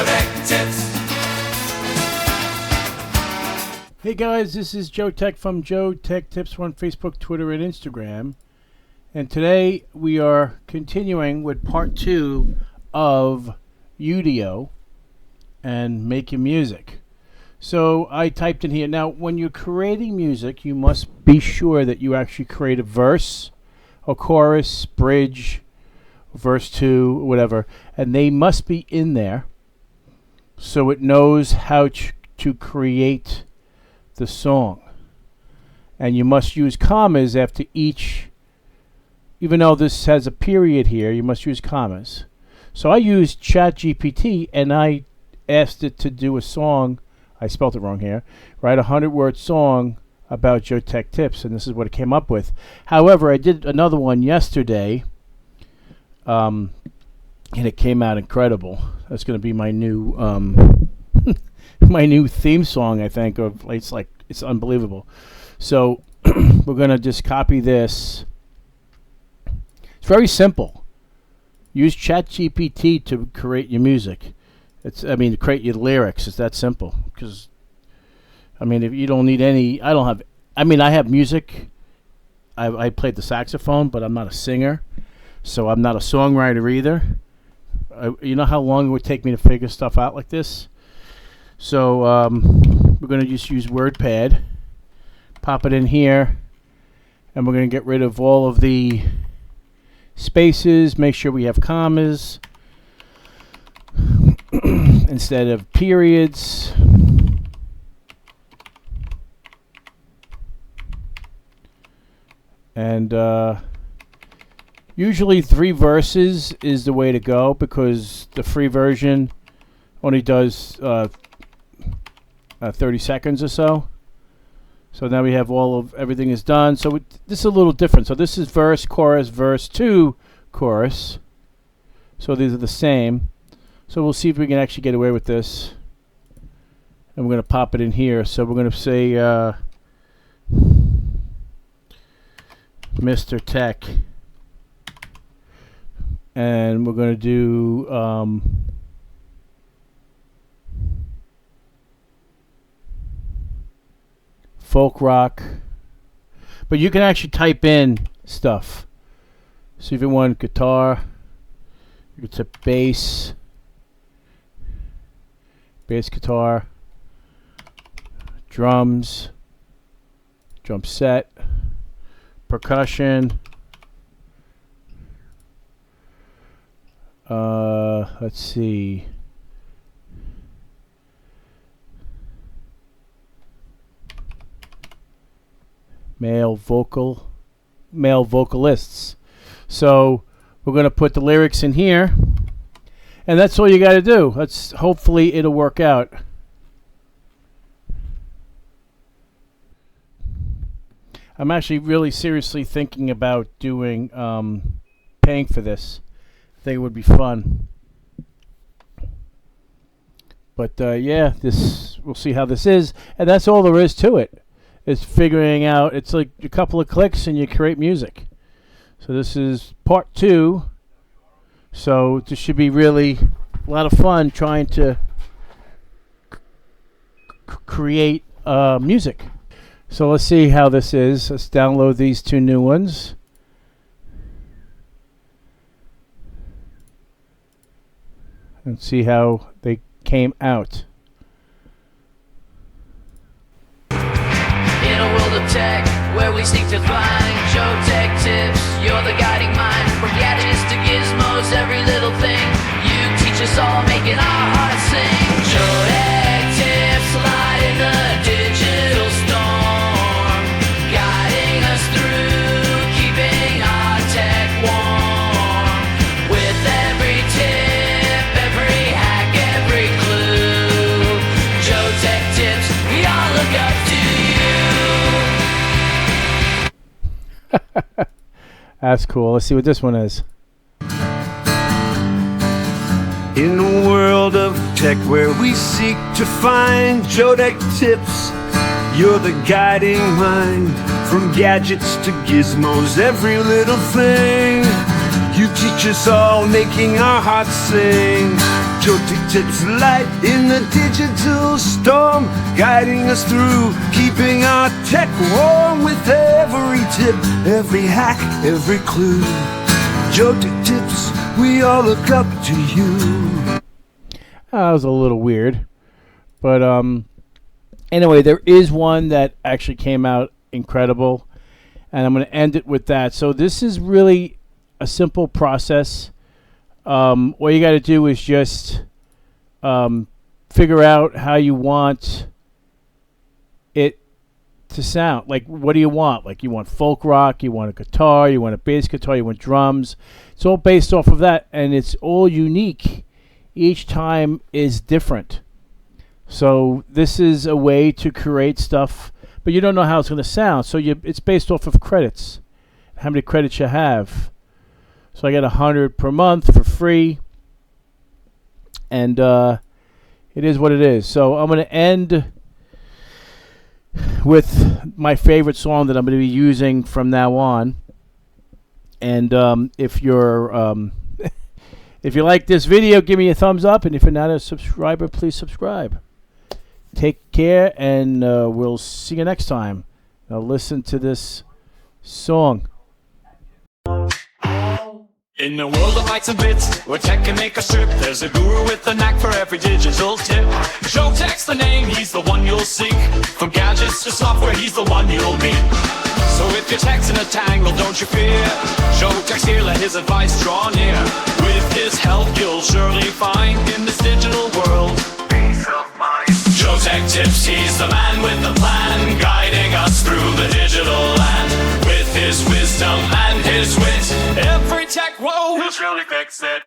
JoeteckTips. Hey guys, this is Joe Tech from JoeteckTips on Facebook, Twitter, and Instagram. And today we are continuing with part 2 of Udio and making music. So I typed in here. Now, when you're creating music, you must be sure that you actually create a verse, a chorus, bridge, verse 2, whatever, and they must be in there so it knows how to create the song. And you must use commas after each, even though this has a period here, you must use commas. So I used ChatGPT and I asked it to do a song. I spelled it wrong here. Write a 100-word song about JoeteckTips, and this is what it came up with. However, I did another one yesterday, and it came out incredible. That's going to be my new my new theme song, I think. It's unbelievable. So we're going to just copy this. It's very simple. Use ChatGPT to create your music. To create your lyrics. It's that simple. Because, if you don't need any, I have music. I played the saxophone, but I'm not a singer. So I'm not a songwriter either. You know how long it would take me to figure stuff out like this? So we're going to just use WordPad. Pop it in here. And we're going to get rid of all of the spaces. Make sure we have commas instead of periods. And usually 3 verses is the way to go because the free version only does 30 seconds or so. So now we have everything is done. So this is a little different. So this is verse, chorus, verse 2, chorus. So these are the same. So we'll see if we can actually get away with this. And we're going to pop it in here. So we're going to say Mr. Tech. And we're going to do folk rock. But you can actually type in stuff. So if you want guitar, you can type bass guitar, drums, drum set, percussion. Let's see. Male vocalists. So we're going to put the lyrics in here. And that's all you got to do. Hopefully it'll work out. I'm actually really seriously thinking about doing paying for this. I think it would be fun. But yeah, we'll see how this is. And that's all there is to it. It's figuring out. It's like a couple of clicks and you create music. So this is part 2. So this should be really a lot of fun trying to create music. So let's see how this is. Let's download these 2 new ones. And see how they came out. In a world of tech, where we seek to find JoeteckTips, you're the guiding mind. From gadgets to gizmos, every little thing you teach us all, making our hearts sing. JoeteckTips, light in the digital storm, guiding us through, keeping our tech warm. With every tip, every hack, every clue, JoeteckTips, we all look up to you. That's cool. Let's see what this one is. In a world of tech where we seek to find JoeteckTips, you're the guiding mind. From gadgets to gizmos, every little thing you teach us all, making our hearts sing. JoeteckTips light in the digital storm, guiding us through, keeping our tech warm with every tip, every hack, every clue. JoeteckTips, we all look up to you. That was a little weird, but anyway, there is one that actually came out incredible, and I'm going to end it with that. So this is really a simple process. All you got to do is just figure out how you want it to sound. Like, what do you want? Like, you want folk rock, you want a guitar, you want a bass guitar, you want drums. It's all based off of that, and it's all unique. Each time is different. So this is a way to create stuff, but you don't know how it's going to sound. So it's based off of credits, how many credits you have. So I get 100 per month for free, and it is what it is. So I'm going to end with my favorite song that I'm going to be using from now on. And if you're if you like this video, give me a thumbs up, and if you're not a subscriber, please subscribe. Take care, and we'll see you next time. Now listen to this song. In the world of bytes and bits, where tech can make a strip, there's a guru with a knack for every digital tip. JoeTeck's the name, he's the one you'll seek. From gadgets to software, he's the one you'll meet. So if your tech's in a tangle, don't you fear. JoeTeck's here, let his advice draw near. With his help, you'll surely find in this digital world peace of mind. JoeteckTips, he's the man with the plan, guiding us through the digital land. With his wisdom and his wit, every tech woe will surely fix it.